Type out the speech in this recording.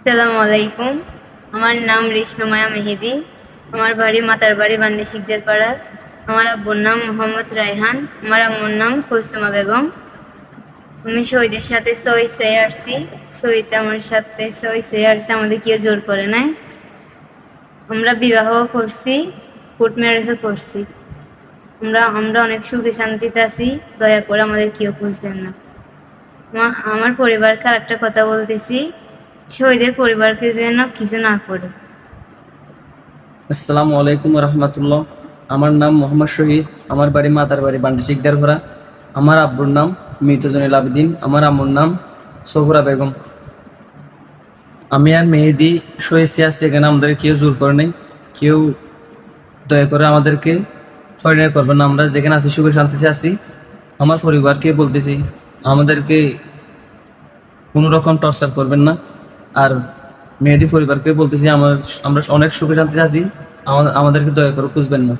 আসসালামু আলাইকুম। আমার নাম রেশমা মায়া মেহেদি। আমার বাড়ি মাতার বাড়ি বান্ডি শিকদের পাড়া। আমার আব্বুর নাম মোহাম্মদ রায়হান। আমার আম্মুর নাম কুলসুমা বেগম। আমি শহীদের সাথে সইসে আসছি। শহীদ আমার সাথে সইসে আসছে, আমাদের কেউ জোর করে নাই। আমরা বিবাহ করছি, কোর্ট ম্যারেজও করছি। আমরা অনেক সুখে শান্তিতে আছি। দয়া করে আমাদের কেউ বুঝবেন না। আমার পরিবারকে আরেকটা কথা বলতেছি, শহীদের পরিবারকে যেন কিছু না করে। আসসালামু আলাইকুম রহমতুল্লাহ। আমার নাম মোহাম্মদ শহীদ। আমার বাড়ি মাতার বাড়ি বান্ডি শিকদার ঘোড়া। আমার আব্বুর নাম মৃত জনিল আবেদিন। আমার আম্মুর নাম সফুরা বেগম। আমি আর মেহেদি শহীদ আছি এখানে, আমাদের কেউ জোর করে নেই। কেউ দয়া করে আমাদেরকে সরিয়ে করবেন না। আমরা যেখানে আছি সুখে শান্তিতে আছি। আমার পরিবারকে বলতেছি, আমাদেরকে কোনো রকম টর্চার করবেন না। আর মেহেদি পরিবারকে বলতেছি, আমরা অনেক সুখে শান্তিতে আছি, আমাদেরকে দয়া করে খুঁজবেন না।